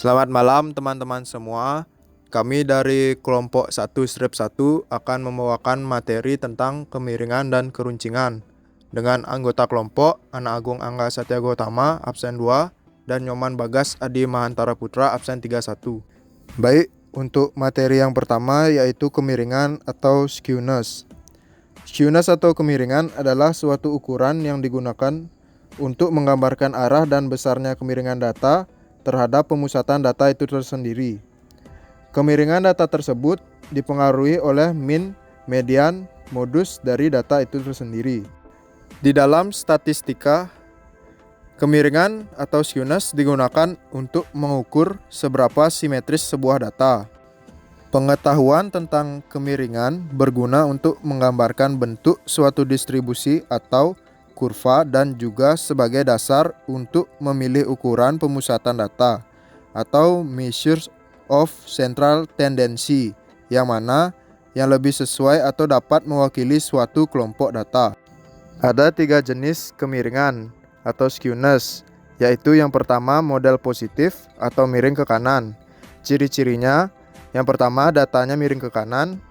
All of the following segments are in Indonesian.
Selamat malam teman-teman semua. Kami dari kelompok 1 strip 1 akan membawakan materi tentang kemiringan dan keruncingan dengan anggota kelompok Anak Agung Angga Satya Gautama absen 2 dan Nyoman Bagas Adi Mahantara Putra absen 31. Baik, untuk materi yang pertama yaitu kemiringan atau skewness. Skewness atau kemiringan adalah suatu ukuran yang digunakan untuk menggambarkan arah dan besarnya kemiringan data terhadap pemusatan data itu tersendiri. Kemiringan data tersebut dipengaruhi oleh min, median, modus dari data itu tersendiri. Di dalam statistika, kemiringan atau skewness digunakan untuk mengukur seberapa simetris sebuah data. Pengetahuan tentang kemiringan berguna untuk menggambarkan bentuk suatu distribusi atau kurva dan juga sebagai dasar untuk memilih ukuran pemusatan data atau measures of central tendency yang lebih sesuai atau dapat mewakili suatu kelompok data. Ada 3 jenis kemiringan atau skewness, yaitu yang pertama model positif atau miring ke kanan. Ciri-cirinya, yang pertama datanya miring ke kanan,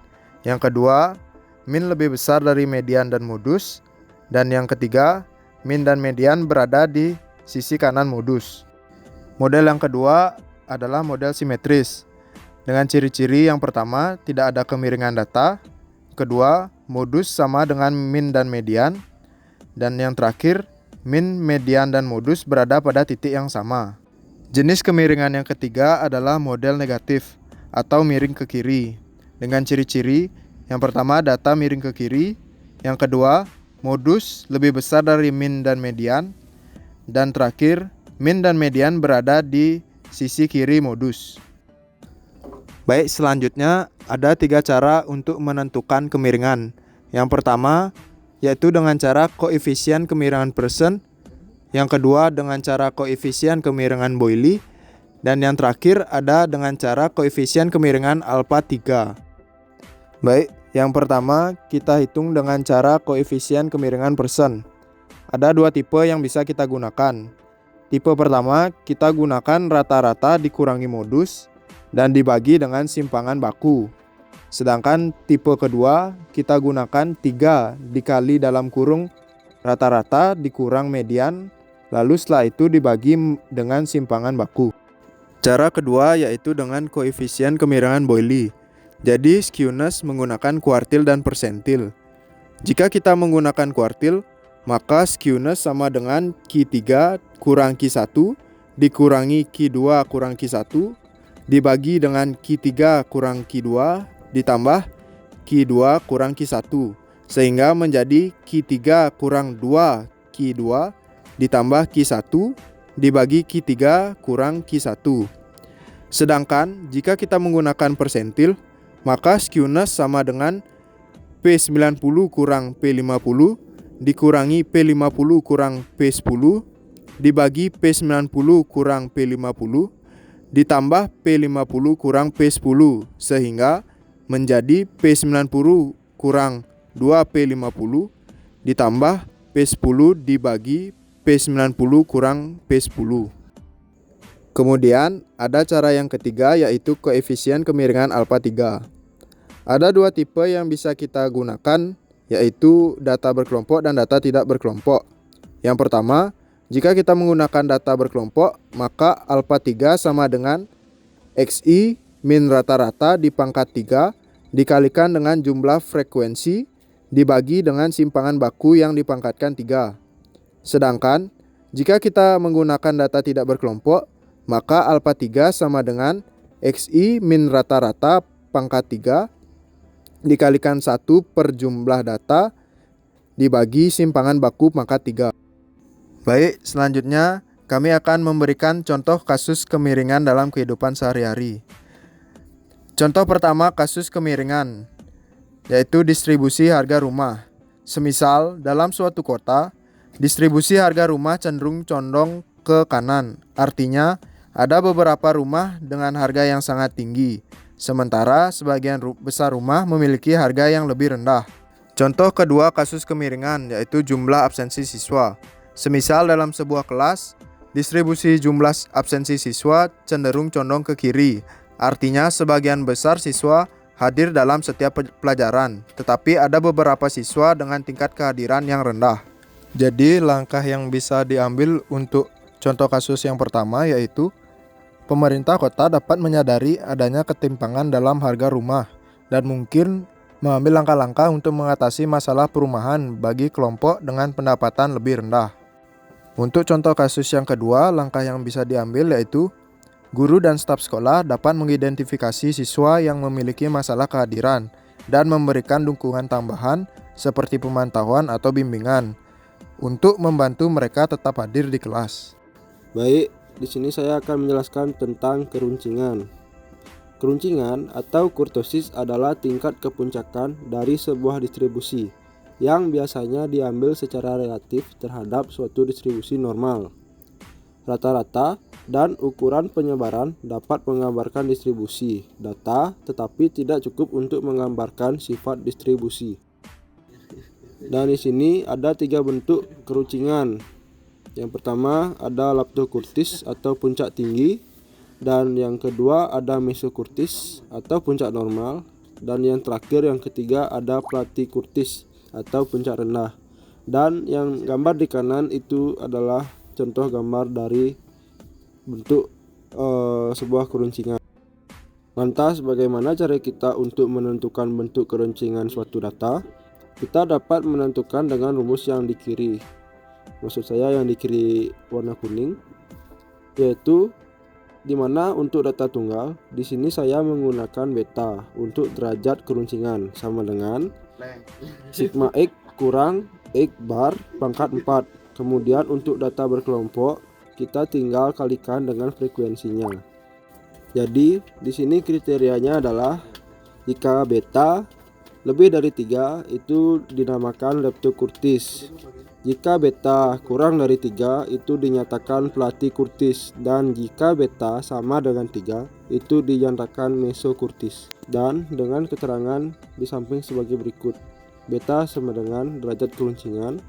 yang kedua min lebih besar dari median dan modus, dan yang ketiga, min dan median berada di sisi kanan modus. Model yang kedua adalah model simetris. Dengan ciri-ciri yang pertama, tidak ada kemiringan data. Kedua, modus sama dengan min dan median. Dan yang terakhir, min, median, dan modus berada pada titik yang sama. Jenis kemiringan yang ketiga adalah model negatif atau miring ke kiri. Dengan ciri-ciri, yang pertama data miring ke kiri. Yang kedua, modus lebih besar dari min dan median. Dan terakhir, min dan median berada di sisi kiri modus. Baik, selanjutnya ada 3 cara untuk menentukan kemiringan. Yang pertama, yaitu dengan cara koefisien kemiringan Pearson. Yang kedua, dengan cara koefisien kemiringan Boyle. Dan yang terakhir ada dengan cara koefisien kemiringan alpha 3. Baik, yang pertama kita hitung dengan cara koefisien kemiringan Pearson. Ada 2 tipe yang bisa kita gunakan. Tipe pertama kita gunakan rata-rata dikurangi modus dan dibagi dengan simpangan baku. Sedangkan tipe kedua kita gunakan 3 dikali dalam kurung rata-rata dikurang median, lalu setelah itu dibagi dengan simpangan baku. Cara kedua yaitu dengan koefisien kemiringan Boyle. Jadi skewness menggunakan kuartil dan persentil. Jika kita menggunakan kuartil, maka skewness sama dengan Q3 kurang Q1 dikurangi Q2 kurang Q1 dibagi dengan Q3 kurang Q2 ditambah Q2 kurang Q1 sehingga menjadi Q3 kurang 2 Q2 ditambah Q1 dibagi Q3 kurang Q1. Sedangkan jika kita menggunakan persentil, maka skewness sama dengan P90 kurang P50 dikurangi P50 kurang P10 dibagi P90 kurang P50 ditambah P50 kurang P10 sehingga menjadi P90 kurang 2P50 ditambah P10 dibagi P90 kurang P10. Kemudian ada cara yang ketiga yaitu koefisien kemiringan alpha 3. Ada 2 tipe yang bisa kita gunakan, yaitu data berkelompok dan data tidak berkelompok. Yang pertama, jika kita menggunakan data berkelompok, maka alpha 3 sama dengan XI min rata-rata dipangkat 3 dikalikan dengan jumlah frekuensi dibagi dengan simpangan baku yang dipangkatkan 3. Sedangkan, jika kita menggunakan data tidak berkelompok, maka alpha 3 sama dengan XI min rata-rata pangkat 3 dikalikan 1 per jumlah data dibagi simpangan baku pangkat 3. Baik, selanjutnya kami akan memberikan contoh kasus kemiringan dalam kehidupan sehari-hari. Contoh pertama kasus kemiringan, yaitu distribusi harga rumah. Semisal dalam suatu kota, distribusi harga rumah cenderung condong ke kanan. Artinya, ada beberapa rumah dengan harga yang sangat tinggi, sementara sebagian besar rumah memiliki harga yang lebih rendah. Contoh kedua kasus kemiringan yaitu jumlah absensi siswa. Semisal dalam sebuah kelas, Distribusi jumlah absensi siswa cenderung condong ke kiri. Artinya sebagian besar siswa hadir dalam setiap pelajaran, tetapi ada beberapa siswa dengan tingkat kehadiran yang rendah. Jadi langkah yang bisa diambil untuk contoh kasus yang pertama yaitu pemerintah kota dapat menyadari adanya ketimpangan dalam harga rumah dan mungkin mengambil langkah-langkah untuk mengatasi masalah perumahan bagi kelompok dengan pendapatan lebih rendah. Untuk contoh kasus yang kedua, langkah yang bisa diambil yaitu guru dan staf sekolah dapat mengidentifikasi siswa yang memiliki masalah kehadiran dan memberikan dukungan tambahan seperti pemantauan atau bimbingan untuk membantu mereka tetap hadir di kelas. Baik, di sini saya akan menjelaskan tentang keruncingan. Keruncingan atau kurtosis adalah tingkat kepuncakan dari sebuah distribusi yang biasanya diambil secara relatif terhadap suatu distribusi normal. Rata-rata dan ukuran penyebaran dapat menggambarkan distribusi data, tetapi tidak cukup untuk menggambarkan sifat distribusi. Dan di sini ada 3 bentuk keruncingan. Yang pertama ada leptokurtis atau puncak tinggi, dan yang kedua ada mesokurtis atau puncak normal, dan yang terakhir yang ketiga ada platykurtis atau puncak rendah. Dan yang gambar di kanan itu adalah contoh gambar dari bentuk sebuah keruncingan. Lantas bagaimana cara kita untuk menentukan bentuk keruncingan suatu data? Kita dapat menentukan dengan rumus yang di kiri. Maksud saya yang di kiri warna kuning, yaitu dimana untuk data tunggal di sini saya menggunakan beta untuk derajat keruncingan sama dengan sigma X kurang X bar pangkat 4. Kemudian untuk data berkelompok kita tinggal kalikan dengan frekuensinya. Jadi di sini kriterianya adalah jika beta lebih dari 3 itu dinamakan leptokurtis. Jika beta kurang dari 3 itu dinyatakan platykurtis, dan jika beta sama dengan 3 itu dinyatakan mesokurtis. Dan dengan keterangan di samping sebagai berikut. Beta sama dengan derajat keruncingan,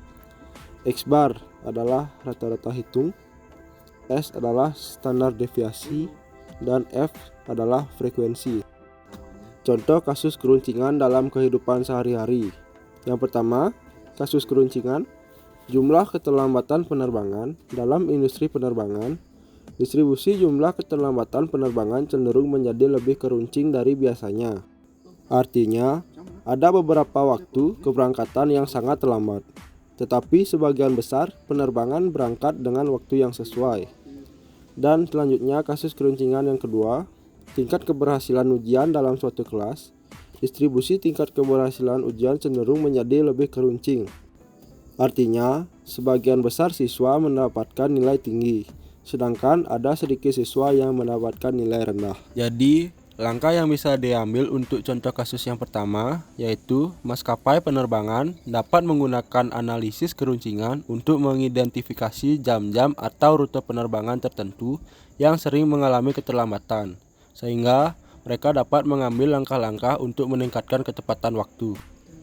X bar adalah rata-rata hitung, S adalah standar deviasi, dan F adalah frekuensi. Contoh kasus keruncingan dalam kehidupan sehari-hari. Yang pertama, kasus keruncingan jumlah keterlambatan penerbangan dalam industri penerbangan. Distribusi jumlah keterlambatan penerbangan cenderung menjadi lebih keruncing dari biasanya. Artinya, ada beberapa waktu keberangkatan yang sangat terlambat, tetapi sebagian besar penerbangan berangkat dengan waktu yang sesuai. Dan selanjutnya kasus keruncingan yang kedua, tingkat keberhasilan ujian dalam suatu kelas. Distribusi tingkat keberhasilan ujian cenderung menjadi lebih keruncing. Artinya, sebagian besar siswa mendapatkan nilai tinggi, sedangkan ada sedikit siswa yang mendapatkan nilai rendah. Jadi, langkah yang bisa diambil untuk contoh kasus yang pertama, yaitu maskapai penerbangan dapat menggunakan analisis keruncingan untuk mengidentifikasi jam-jam atau rute penerbangan tertentu yang sering mengalami keterlambatan, sehingga mereka dapat mengambil langkah-langkah untuk meningkatkan ketepatan waktu.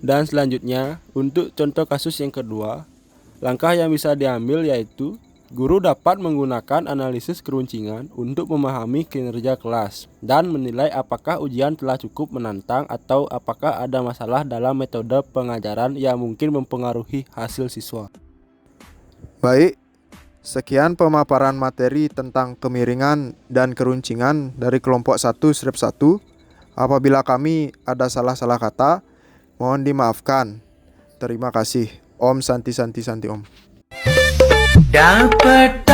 Dan selanjutnya, untuk contoh kasus yang kedua, langkah yang bisa diambil yaitu guru dapat menggunakan analisis keruncingan untuk memahami kinerja kelas dan menilai apakah ujian telah cukup menantang atau apakah ada masalah dalam metode pengajaran yang mungkin mempengaruhi hasil siswa. Baik, sekian pemaparan materi tentang kemiringan dan keruncingan dari kelompok 1 strip 1. Apabila kami ada salah-salah kata, mohon dimaafkan. Terima kasih. Om Santi Santi Santi Om. Dapat